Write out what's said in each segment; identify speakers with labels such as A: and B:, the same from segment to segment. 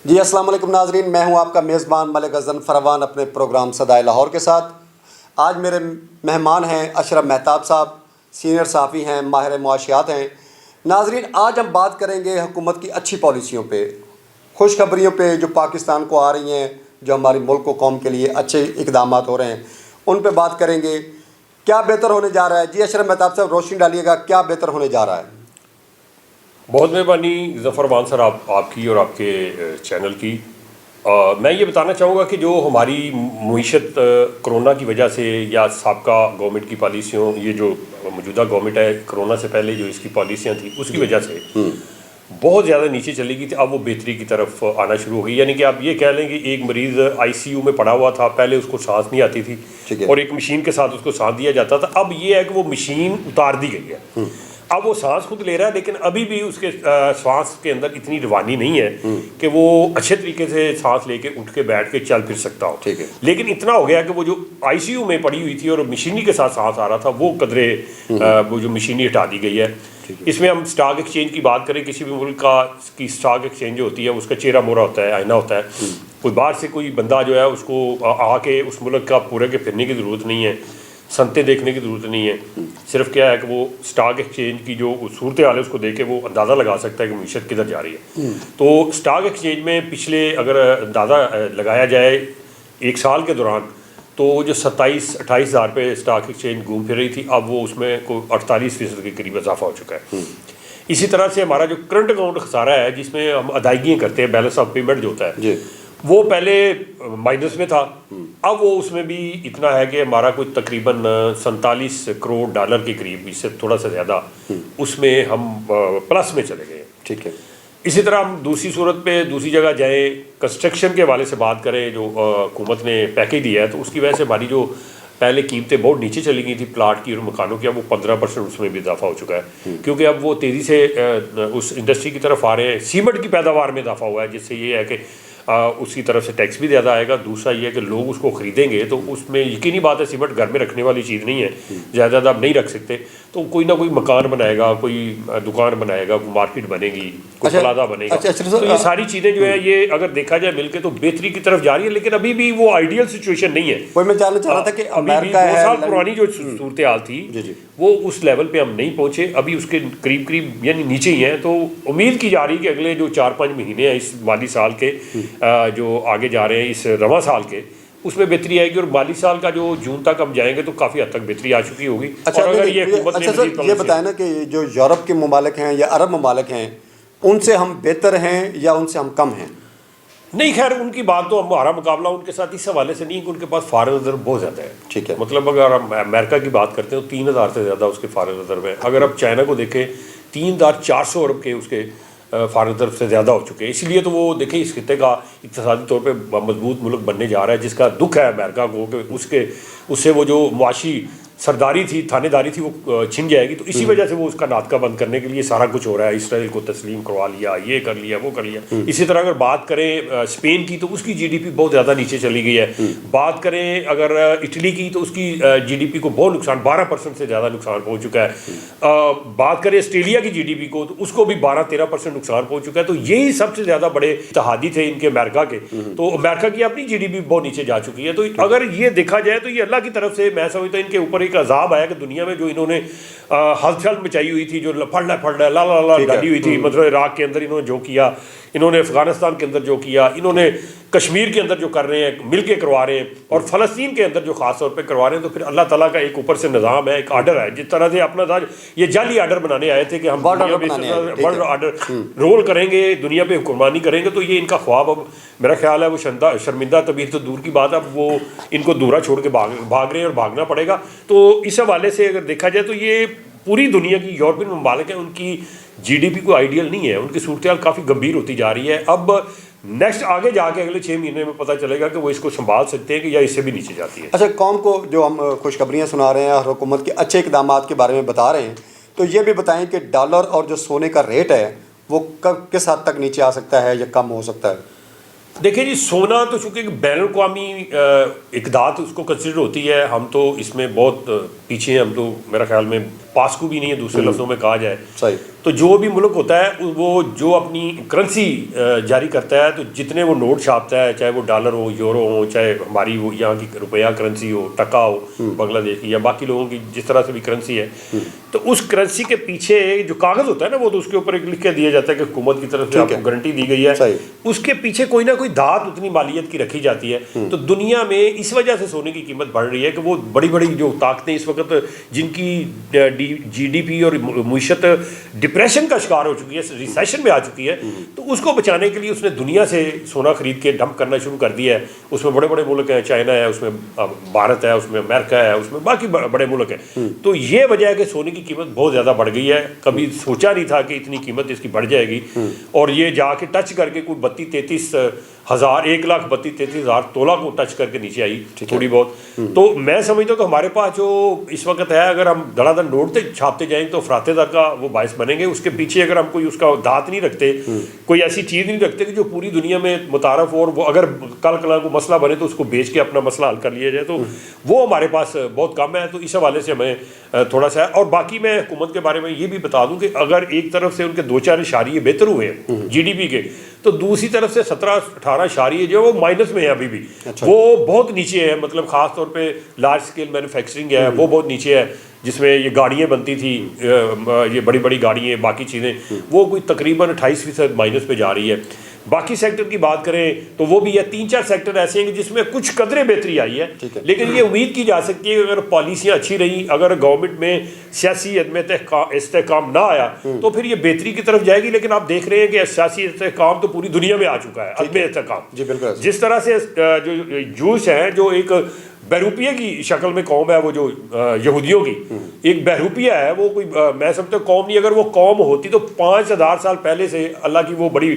A: جی السلام علیکم ناظرین، میں ہوں آپ کا میزبان ملک غزن فروان اپنے پروگرام صدائے لاہور کے ساتھ۔ آج میرے مہمان ہیں اشرف مہتاب صاحب، سینئر صحافی ہیں، ماہر معاشیات ہیں۔ ناظرین، آج ہم بات کریں گے حکومت کی اچھی پالیسیوں پہ، خوشخبریوں پہ جو پاکستان کو آ رہی ہیں، جو ہماری ملک و قوم کے لیے اچھے اقدامات ہو رہے ہیں، ان پہ بات کریں گے۔ کیا بہتر ہونے جا رہا ہے؟ جی اشرف مہتاب صاحب روشنی ڈالیے گا، کیا بہتر ہونے جا رہا ہے؟
B: بہت مہربانی ظفر مان سر آپ کی اور آپ کے چینل کی۔ میں یہ بتانا چاہوں گا کہ جو ہماری معیشت کرونا کی وجہ سے یا سابقہ گورنمنٹ کی پالیسیوں، یہ جو موجودہ گورنمنٹ ہے کرونا سے پہلے جو اس کی پالیسیاں تھیں اس کی وجہ سے بہت زیادہ نیچے چلی گئی تھی، اب وہ بہتری کی طرف آنا شروع ہو گئی۔ یعنی کہ آپ یہ کہہ لیں کہ ایک مریض آئی سی یو میں پڑا ہوا تھا، پہلے اس کو سانس نہیں آتی تھی اور ایک مشین کے ساتھ اس کو سانس دیا جاتا تھا، اب یہ ہے کہ وہ مشین اتار دی گئی ہے، اب وہ سانس خود لے رہا ہے، لیکن ابھی بھی اس کے سانس کے اندر اتنی روانی نہیں ہے کہ وہ اچھے طریقے سے سانس لے کے اٹھ کے بیٹھ کے چل پھر سکتا ہو۔ لیکن اتنا ہو گیا کہ وہ جو آئی سی یو میں پڑی ہوئی تھی اور مشینی کے ساتھ سانس آ رہا تھا، وہ قدرے وہ جو مشینی ہٹا دی گئی ہے۔ اس میں ہم سٹاک ایکسچینج کی بات کریں، کسی بھی ملک کا کی سٹاک ایکسچینج جو ہوتی ہے اس کا چہرہ مورا ہوتا ہے، آئینہ ہوتا ہے۔ کوئی باہر سے کوئی بندہ جو ہے اس کو آ کے اس ملک کا پورے کے پھرنے کی ضرورت نہیں ہے، سنتے دیکھنے کی ضرورت نہیں ہے، صرف کیا ہے کہ وہ سٹاک ایکسچینج کی جو صورتحال ہے اس کو دیکھ کے وہ اندازہ لگا سکتا ہے کہ معیشت کدھر جا رہی ہے۔ تو سٹاک ایکسچینج میں پچھلے اگر اندازہ لگایا جائے ایک سال کے دوران، تو وہ جو 27-28 ہزار پہ سٹاک ایکسچینج گھوم پھر رہی تھی، اب وہ اس میں کوئی 48% کے قریب اضافہ ہو چکا ہے۔ اسی طرح سے ہمارا جو کرنٹ اکاؤنٹ خسارہ ہے، جس میں ہم ادائیگیاں کرتے ہیں، بیلنس آف پیمنٹ جو ہوتا ہے، وہ پہلے مائنس میں تھا، اب وہ اس میں بھی اتنا ہے کہ ہمارا کوئی تقریباً 47 کروڑ ڈالر کے قریب، اس سے تھوڑا سا زیادہ، اس میں ہم پلس میں چلے گئے۔ ٹھیک ہے، اسی طرح ہم دوسری صورت پہ دوسری جگہ جائیں، کنسٹرکشن کے حوالے سے بات کریں، جو حکومت نے پیکیج دیا ہے، تو اس کی وجہ سے ہماری جو پہلے قیمتیں بہت نیچے چلی گئی تھی پلاٹ کی اور مکانوں کی، اب وہ 15% اس میں بھی اضافہ ہو چکا ہے، کیونکہ اب وہ تیزی سے اس انڈسٹری کی طرف آ رہے ہیں۔ سیمنٹ کی پیداوار میں اضافہ ہوا ہے، جس سے یہ ہے کہ اس کی طرف سے ٹیکس بھی زیادہ آئے گا۔ دوسرا یہ ہے کہ لوگ اس کو خریدیں گے، تو اس میں یقینی بات ہے سیمنٹ گھر میں رکھنے والی چیز نہیں ہے، زیادہ زیادہ آپ نہیں رکھ سکتے، تو کوئی نہ کوئی مکان بنائے گا، کوئی دکان بنائے گا، کوئی مارکیٹ بنے گی، کوئی پلازہ بنے گا۔ تو یہ ساری چیزیں جو ہے یہ اگر دیکھا جائے مل کے تو بہتری کی طرف جا رہی ہے، لیکن ابھی بھی وہ آئیڈیل سچویشن نہیں ہے۔
A: میں جاننا چاہ رہا تھا کہ
B: ابھی بھی 2 سال پرانی جو صورتحال تھی وہ اس لیول پہ ہم نہیں پہنچے، ابھی اس کے قریب یعنی نیچے ہی ہیں۔ تو امید کی جا رہی کہ اگلے جو 4-5 مہینے ہیں اس مالی سال کے جو آگے جا رہے ہیں، اس رواں سال کے، اس میں بہتری آئے گی، اور مالی سال کا جو جون تک ہم جائیں گے تو کافی حد تک بہتری آ چکی ہوگی۔
A: اچھا سر، یہ بتائیں نا کہ جو یورپ کے ممالک ہیں یا عرب ممالک ہیں، ان سے ہم بہتر ہیں یا ان سے ہم کم ہیں؟
B: نہیں، خیر ان کی بات تو ہمارا مقابلہ ان کے ساتھ اس حوالے سے نہیں کہ ان کے پاس فارغ ریزرو بہت زیادہ ہے۔
A: ٹھیک ہے،
B: مطلب اگر ہم امریکہ کی بات کرتے ہیں تو 3000 سے زیادہ اس کے فارغ ریزرو ہے۔ اگر آپ چائنا کو دیکھیں 3400 ارب کے اس کے فارغ ریزرو سے زیادہ ہو چکے ہیں۔ اس لیے تو وہ دیکھیں اس خطے کا اقتصادی طور پہ مضبوط ملک بننے جا رہا ہے، جس کا دکھ ہے امریکہ کو کہ اس سے وہ جو معاشی سرداری تھی، تھانے داری تھی، وہ چھن جائے گی۔ تو اسی وجہ سے وہ اس کا ناطقہ بند کرنے کے لیے سارا کچھ ہو رہا ہے، اسرائیل کو تسلیم کروا لیا، یہ کر لیا، وہ کر لیا۔ اسی طرح اگر بات کریں اسپین کی تو اس کی جی ڈی پی بہت زیادہ نیچے چلی گئی ہے۔ بات کریں اگر اٹلی کی تو اس کی جی ڈی پی کو بہت نقصان، 12% سے زیادہ نقصان پہنچ چکا ہے۔ بات کریں آسٹریلیا کی جی ڈی پی کو تو اس کو بھی 12-13% نقصان پہنچ چکا ہے۔ تو یہی سب سے زیادہ بڑے اتحادی تھے ان کے امریکہ کے، تو امریکہ کی اپنی جی ڈی پی بہت نیچے جا چکی ہے۔ تو اگر یہ دیکھا جائے تو یہ اللہ کی طرف سے میں سمجھتا ہوں ان کے اوپر ایک عذاب آیا کہ دنیا میں جو انہوں نے ہلچل مچائی ہوئی تھی، جو پڑھ لا لا ڈالی ہوئی تھی، مطلب عراق کے اندر انہوں نے جو کیا، انہوں نے افغانستان کے اندر جو کیا، انہوں نے کشمیر کے اندر جو کر رہے ہیں مل کے کروا رہے ہیں، اور فلسطین کے اندر جو خاص طور پہ کروا رہے ہیں، تو پھر اللہ تعالیٰ کا ایک اوپر سے نظام ہے، ایک آرڈر ہے۔ جس طرح سے اپنا یہ جعلی آرڈر بنانے آئے تھے کہ ہم ورلڈ آرڈر رول کریں گے، دنیا پہ حکمرانی کریں گے، تو یہ ان کا خواب اب میرا خیال ہے وہ شرمندہ طبیعت تو دور کی بات، اب وہ ان کو دورہ چھوڑ کے بھاگ رہے ہیں اور بھاگنا پڑے گا۔ تو اس حوالے سے اگر دیکھا جائے تو یہ پوری دنیا کی یورپین ممالک ہیں، ان کی جی ڈی پی کو آئیڈیل نہیں ہے، ان کی صورتحال کافی گمبھیر ہوتی جا رہی ہے۔ اب نیکسٹ آگے جا کے اگلے 6 مہینے میں پتہ چلے گا کہ وہ اس کو سنبھال سکتے ہیں کہ یا اس سے بھی نیچے جاتی ہے۔
A: اچھا، قوم کو جو ہم خوشخبریاں سنا رہے ہیں اور حکومت کے اچھے اقدامات کے بارے میں بتا رہے ہیں، تو یہ بھی بتائیں کہ ڈالر اور جو سونے کا ریٹ ہے وہ کس حد تک نیچے آ سکتا ہے یا کم ہو سکتا ہے؟
B: دیکھیں جی، سونا تو چونکہ بین الاقوامی اقدار اس کو کنسیڈر ہوتی ہے، ہم تو اس میں بہت پیچھے ہیں، ہم تو میرا خیال میں پاسکو بھی نہیں ہے دوسرے لفظوں میں کہا جائے.
A: صحیح.
B: تو جو بھی ملک ہوتا ہے وہ جو اپنی کرنسی جاری کرتا ہے تو جتنے وہ نوٹ چھاپتا ہے, چاہے وہ ڈالر ہو, یورو ہو, چاہے ہماری وہ یہاں کی روپیہ کرنسی ہو, ٹکا ہو بنگلہ دیش کی, یا باقی لوگوں کی جس طرح سے بھی کرنسی ہے, تو اس کرنسی کے پیچھے جو کاغذ ہوتا ہے نا وہ تو اس کے اوپر ایک لکھ کے دیا جاتا ہے کہ حکومت کی طرف سے آپ کو گارنٹی دی گئی ہے. اس کے پیچھے کوئی نہ کوئی دھات اتنی مالیت کی رکھی جاتی ہے. تو دنیا میں اس وجہ سے سونے کی قیمت بڑھ رہی ہے کہ وہ بڑی بڑی جو طاقتیں اس وقت جن کی جی ڈی پی اور معیشت ڈپریشن کا شکار ہو چکی ہے, ریسیشن میں آ چکی ہے, تو اس کو بچانے کے لیے اس نے دنیا سے سونا خرید کے ڈمپ کرنا شروع کر دیا ہے. اس میں بڑے بڑے ملک ہیں, چائنا ہے, اس میں بھارت ہے, اس میں امریکہ ہے, اس میں باقی بڑے ملک ہیں. تو یہ وجہ ہے کہ سونے کی قیمت بہت زیادہ بڑھ گئی ہے. کبھی سوچا نہیں تھا کہ اتنی قیمت اس کی بڑھ جائے گی, اور یہ جا کے ٹچ کر کے کوئی 32-33 ہزار 1,32,33,000 تولہ کو ٹچ کر کے نیچے آئی تھوڑی بہت. تو میں سمجھتا ہوں کہ ہمارے پاس جو اس وقت ہے, اگر ہم دھڑا دھڑ نوٹ چھاپتے جائیں تو افراط زر کا وہ باعث بنیں گے. اس کے پیچھے اگر ہم کوئی اس کا دھات نہیں رکھتے, کوئی ایسی چیز نہیں رکھتے کہ جو پوری دنیا میں متعارف ہو, اور وہ اگر کل کلا کو مسئلہ بنے تو اس کو بیچ کے اپنا مسئلہ حل کر لیا جائے, تو وہ ہمارے پاس بہت کم ہے. تو اس حوالے سے ہمیں تھوڑا سا ہے. اور باقی میں حکومت کے بارے میں یہ بھی بتا دوں کہ اگر ایک طرف سے ان کے 2-4 اشاریے بہتر ہوئے ہیں جی ڈی پی کے, تو دوسری طرف سے 17-18 اشاریے جو وہ مائنس میں ہیں ابھی بھی. وہ بہت نیچے ہے, مطلب خاص طور پہ لارج اسکیل مینوفیکچرنگ ہے وہ بہت نیچے ہے, جس میں یہ گاڑیاں بنتی تھی, یہ بڑی بڑی گاڑیاں, باقی چیزیں, وہ کوئی تقریباً 28% مائنس پہ جا رہی ہے. باقی سیکٹر کی بات کریں تو وہ بھی ہے 3-4 سیکٹر ایسے ہیں کہ جس میں کچھ قدرے بہتری آئی ہے, لیکن یہ امید کی جا سکتی ہے کہ اگر پالیسیاں اچھی رہیں, اگر گورنمنٹ میں سیاسی عدم استحکام نہ آیا تو پھر یہ بہتری کی طرف جائے گی. لیکن آپ دیکھ رہے ہیں کہ سیاسی استحکام تو پوری دنیا میں آ چکا ہے, عدم استحکام. جس طرح سے جو جوش ہیں, جو ایک بہروپیہ کی شکل میں قوم ہے, وہ جو یہودیوں کی ایک بہروپیہ ہے, وہ کوئی میں سمجھتا ہوں قوم نہیں. اگر وہ قوم ہوتی تو 5,000 سال پہلے سے اللہ کی وہ بڑی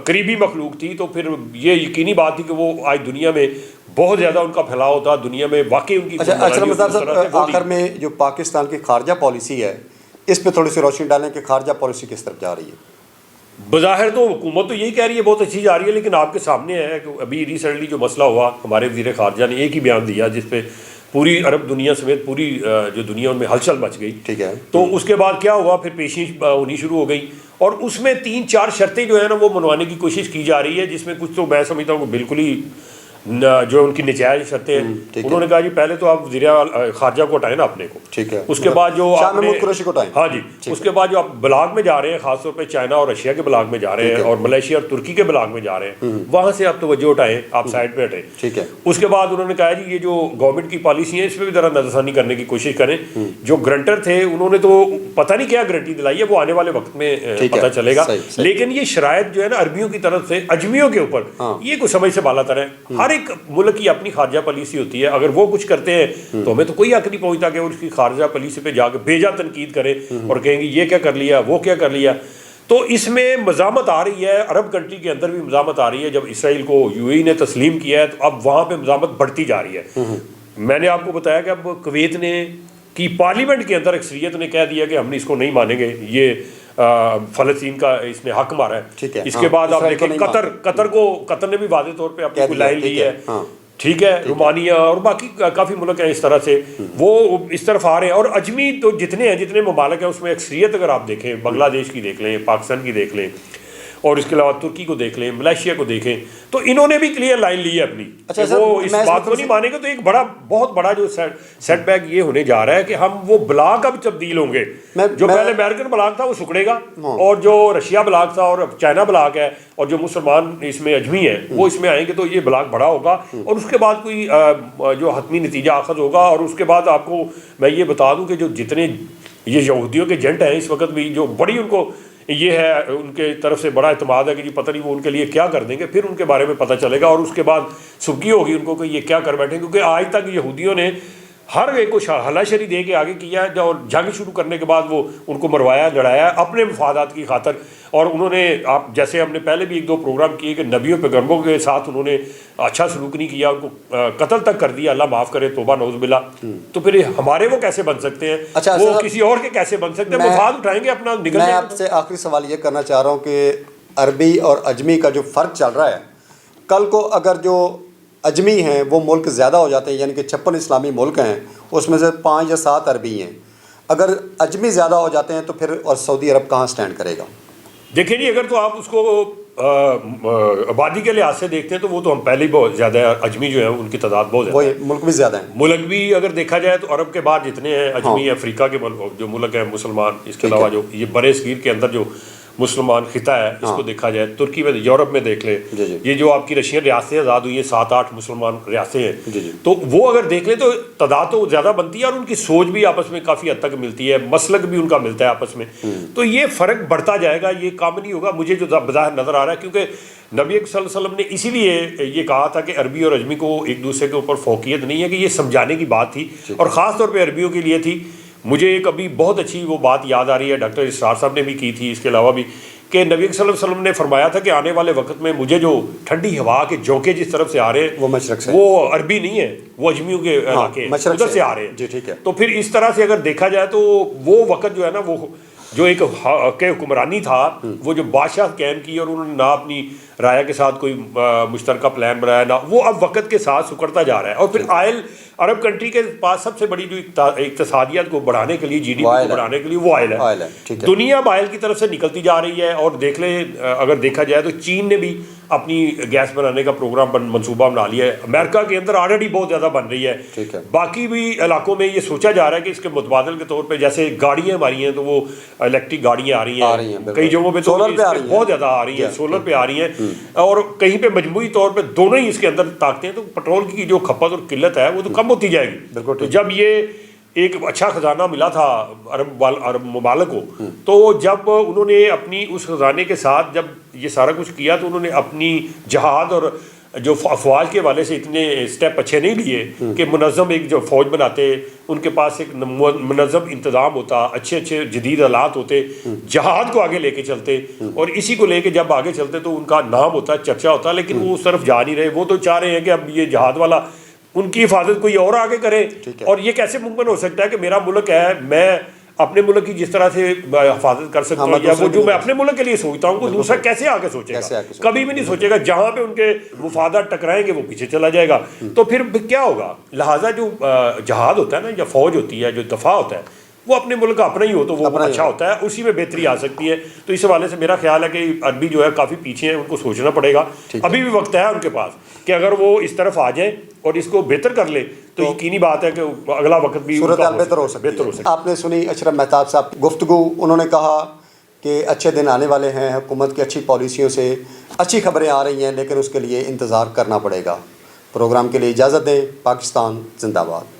B: قریبی مخلوق تھی, تو پھر یہ یقینی بات تھی کہ وہ آج دنیا میں بہت زیادہ ان کا پھیلاؤ ہوتا دنیا میں واقعی ان کی.
A: اشرف مہتاب صاحب, آخر میں جو پاکستان کی خارجہ پالیسی ہے اس پہ تھوڑی سی روشنی ڈالیں کہ خارجہ پالیسی کس طرف جا رہی ہے.
B: بظاہر تو حکومت تو یہی کہہ رہی ہے بہت اچھی جا رہی ہے, لیکن آپ کے سامنے ہے کہ ابھی ریسنٹلی جو مسئلہ ہوا, ہمارے وزیر خارجہ نے ایک ہی بیان دیا جس پہ پوری عرب دنیا سمیت پوری جو دنیا ان میں ہلچل مچ گئی.
A: ٹھیک ہے. تو
B: اس کے بعد کیا ہوا, پھر پیشی ہونی شروع ہو گئی, اور اس میں 3-4 شرطیں جو ہے نا وہ منوانے کی کوشش کی جا رہی ہے, جس میں کچھ تو میں سمجھتا ہوں کہ بالکل ہی جو ان کی نجائز شرطیں ہیں. انہوں نے کہا جی پہلے تو آپ وزیر خارجہ کو ہٹائیں نا اپنے کو,
A: ٹھیک ہے.
B: اس کے بعد جو
A: شاہ محمود قریشی کو ہٹائیں.
B: ہاں جی, اس کے بعد جو آپ بلاگ میں جا رہے ہیں, خاص طور پہ چائنا اور رشیا کے بلاگ میں جا رہے ہیں, اور ملیشیا اور ترکی کے بلاگ میں جا رہے ہیں, وہاں سے آپ توجہ اٹھائیں, آپ سائڈ پہ ہٹیں.
A: ٹھیک ہے.
B: اس کے بعد انہوں نے کہا جی یہ جو گورنمنٹ کی پالیسی ہے اس پہ بھی ذرا نظر ثانی کرنے کی کوشش کریں. جو گرنٹر تھے انہوں نے تو پتہ نہیں کیا گارنٹی دلائی ہے, وہ آنے والے وقت میں پتہ چلے گا. لیکن یہ شرائط جو ہے نا عربیوں کی طرف سے اجمیوں کے اوپر, یہ کوئی سمجھ سے بالا تر ہے. ہر ایک ملک کی اپنی خارجہ پالیسی ہوتی ہے, اگر وہ کچھ کرتے ہیں تو ہمیں تو کوئی حق نہیں پہنچتا کہ اس کی خارجہ پالیسی پہ جا کے بھیجا تنقید کرے اور کہیں گے یہ کیا کر لیا, وہ کیا کر لیا. تو اس میں مزاحمت آ رہی ہے, عرب کنٹری کے اندر بھی مزاحمت آ رہی ہے. جب اسرائیل کو یو اے ای نے تسلیم کیا ہے تو اب وہاں پہ مزاحمت بڑھتی جا رہی ہے. میں نے آپ کو بتایا کہ اب کویت نے کی پارلیمنٹ کے اندر اکثریت نے کہہ دیا کہ ہم اس کو نہیں مانیں گے, یہ فلسطین کا اس نے حق مارا ہے. اس کے بعد آپ دیکھیں قطر نے بھی واضح طور پہ اپنی لائن لی ہے. ٹھیک ہے, رومانیہ اور باقی کافی ملک ہیں اس طرح سے, وہ اس طرف آ رہے ہیں. اور اجمی تو جتنے ممالک ہیں اس میں اکثریت اگر آپ دیکھیں, بنگلہ دیش کی دیکھ لیں, پاکستان کی دیکھ لیں, اور اس کے علاوہ ترکی کو دیکھ لیں, ملیشیا کو دیکھیں, تو انہوں نے بھی کلیئر لائن لی ہے اپنی. وہ اس بات کو نہیں مانیں گے. تو ایک بہت بڑا جو سیٹ بیک یہ ہونے جا رہا ہے کہ ہم وہ بلاک اب تبدیل ہوں گے. جو پہلے امریکن بلاک تھا وہ سکڑے گا, اور جو رشیا بلاک تھا اور چائنا بلاک ہے, اور جو مسلمان اس میں اجمی ہیں وہ اس میں آئیں گے, تو یہ بلاک بڑا ہوگا. اور اس کے بعد کوئی جو حتمی نتیجہ اخذ ہوگا. اور اس کے بعد آپ کو میں یہ بتا دوں کہ جو جتنے یہ یہودیوں کے ایجنٹ ہیں اس وقت بھی, جو بڑی ان کو یہ ہے ان کے طرف سے بڑا اعتماد ہے کہ جی پتہ نہیں وہ ان کے لیے کیا کر دیں گے, پھر ان کے بارے میں پتہ چلے گا. اور اس کے بعد سبکی ہوگی ان کو کہ یہ کیا کر بیٹھیں, کیونکہ آج تک یہودیوں نے ہر ایک کو ہلاشری دے کے آگے کیا ہے, اور جنگ شروع کرنے کے بعد وہ ان کو مروایا, لڑایا اپنے مفادات کی خاطر. اور انہوں نے آپ جیسے ہم نے پہلے بھی 1-2 پروگرام کیے کہ نبیوں پیغمبروں کے ساتھ انہوں نے اچھا سلوک نہیں کیا, ان کو قتل تک کر دیا, اللہ معاف کرے, توبہ نعوذ باللہ. تو پھر ہمارے وہ کیسے بن سکتے ہیں, وہ کسی اور کے کیسے بن سکتے ہیں, مفاد اٹھائیں گے اپنا نکل.
A: میں آپ سے آخری سوال یہ کرنا چاہ رہا ہوں کہ عربی اور اجمی کا جو فرق چل رہا ہے, کل کو اگر جو اجمی ہیں وہ ملک زیادہ ہو جاتے ہیں, یعنی کہ 56 اسلامی ملک ہیں, اس میں سے 5 یا 7 عربی ہیں, اگر اجمی زیادہ ہو جاتے ہیں تو پھر اور سعودی عرب کہاں سٹینڈ کرے گا؟
B: دیکھیں جی، اگر تو آپ اس کو آبادی کے لحاظ سے دیکھتے ہیں تو وہ تو ہم پہلے ہی بہت زیادہ ہے، اجمی جو ہیں ان کی تعداد بہت زیادہ ہے،
A: وہ ملک بھی زیادہ ہیں،
B: ملک بھی اگر دیکھا جائے تو عرب کے بعد جتنے ہیں اجمی افریقہ کے جو ملک ہیں مسلمان، اس کے علاوہ جو یہ برے صغیر کے اندر جو مسلمان خطہ ہے اس کو دیکھا جائے، ترکی میں، یورپ میں دیکھ لیں، یہ جو آپ کی رشین ریاستیں آزاد ہوئی ہیں 7-8 مسلمان ریاستیں ہیں، تو وہ اگر دیکھ لیں تو تعداد تو زیادہ بنتی ہے اور ان کی سوچ بھی آپس میں کافی حد تک ملتی ہے، مسلک بھی ان کا ملتا ہے آپس میں، تو یہ فرق بڑھتا جائے گا، یہ کام نہیں ہوگا مجھے جو بظاہر نظر آ رہا ہے، کیونکہ نبی صلی اللہ علیہ وسلم نے اسی لیے یہ کہا تھا کہ عربی اور اجمی کو ایک دوسرے کے اوپر فوقیت نہیں ہے، کہ یہ سمجھانے کی بات تھی اور خاص طور پہ عربیوں کے لیے تھی۔ مجھے ایک ابھی بہت اچھی وہ بات یاد آ رہی ہے، ڈاکٹر اسرار صاحب نے بھی کی تھی، اس کے علاوہ بھی، کہ نبی صلی اللہ علیہ وسلم نے فرمایا تھا کہ آنے والے وقت میں مجھے جو ٹھنڈی ہوا کے جھونکے جس طرف سے آ رہے ہیں
A: وہ مشرق سے،
B: وہ عربی نہیں ہے، وہ اجمیوں کے علاقے ادھر سے آ رہے ہیں،
A: جی ٹھیک ہے۔
B: تو پھر اس طرح سے اگر دیکھا جائے تو وہ وقت جو ہے نا، وہ جو ایک حکمرانی تھا، وہ جو بادشاہ قائم کی اور انہوں نے نہ اپنی رایا کے ساتھ کوئی مشترکہ پلان بنایا، نہ وہ اب وقت کے ساتھ سکڑتا جا رہا ہے، اور پھر آئل عرب کنٹری کے پاس سب سے بڑی جو اقتصادیات کو بڑھانے کے لیے، جی ڈی پی کو بڑھانے کے لیے وہ آئل ہے، دنیا اب آئل کی طرف سے نکلتی جا رہی ہے، اور دیکھ لیں اگر دیکھا جائے تو چین نے بھی اپنی گیس بنانے کا پروگرام منصوبہ بنا لیا ہے، امریکہ کے اندر آلریڈی بہت زیادہ بن رہی ہے، باقی بھی علاقوں میں یہ سوچا جا رہا ہے کہ اس کے متبادل کے طور پہ جیسے گاڑیاں ہماری ہیں تو وہ الیکٹرک گاڑیاں آ رہی ہیں، کئی جگہوں پہ تو بہت زیادہ آ رہی ہیں، سولر پہ آ رہی ہیں، اور کہیں پہ مجموعی طور پہ دونوں ہی اس کے اندر طاقتیں ہیں، تو پٹرول کی جو کھپت اور قلت ہے وہ تو کم ہوتی جائے گی۔ تو جب یہ ایک اچھا خزانہ ملا تھا عرب ممالک کو، تو جب انہوں نے اپنی اس خزانے کے ساتھ جب یہ سارا کچھ کیا تو انہوں نے اپنی جہاد اور جو افواج کے حوالے سے اتنے سٹیپ اچھے نہیں لیے کہ منظم ایک جو فوج بناتے، ان کے پاس ایک منظم انتظام ہوتا، اچھے اچھے جدید آلات ہوتے، جہاد کو آگے لے کے چلتے، اور اسی کو لے کے جب آگے چلتے تو ان کا نام ہوتا، چرچا ہوتا، لیکن وہ اس طرف جا نہیں رہے۔ وہ تو چاہ رہے ہیں کہ اب یہ جہاد والا ان کی حفاظت کوئی اور آگے کرے، اور یہ کیسے ممکن ہو سکتا ہے کہ میرا ملک ہے، میں اپنے ملک کی جس طرح سے حفاظت کر سکتا ہوں یا وہ جو میں اپنے ملک کے لیے سوچتا ہوں وہ دوسرا کیسے آگے سوچے گا؟ کبھی بھی نہیں سوچے گا۔ جہاں پہ ان کے مفادات ٹکرائیں گے وہ پیچھے چلا جائے گا، تو پھر کیا ہوگا؟ لہٰذا جو جہاد ہوتا ہے نا، یا فوج ہوتی ہے، جو دفاع ہوتا ہے، وہ اپنے ملک کا اپنا ہی ہو تو وہ اچھا ہوتا ہے، اسی میں بہتری آ سکتی ہے۔ تو اس حوالے سے میرا خیال ہے کہ عربی جو ہے کافی پیچھے ہیں، ان کو سوچنا پڑے گا، ابھی بھی وقت ہے ان کے پاس کہ اگر وہ اس طرف آ جائیں اور اس کو بہتر کر لیں تو یقینی بات ہے کہ اگلا وقت بھی
A: صورتحال بہتر ہو سکتی ہے۔ آپ نے سنی اشرف مہتاب صاحب گفتگو، انہوں نے کہا کہ اچھے دن آنے والے ہیں، حکومت کی اچھی پالیسیوں سے اچھی خبریں آ رہی ہیں، لیکن اس کے لیے انتظار کرنا پڑے گا۔ پروگرام کے لیے اجازت دیں۔ پاکستان زندہ باد۔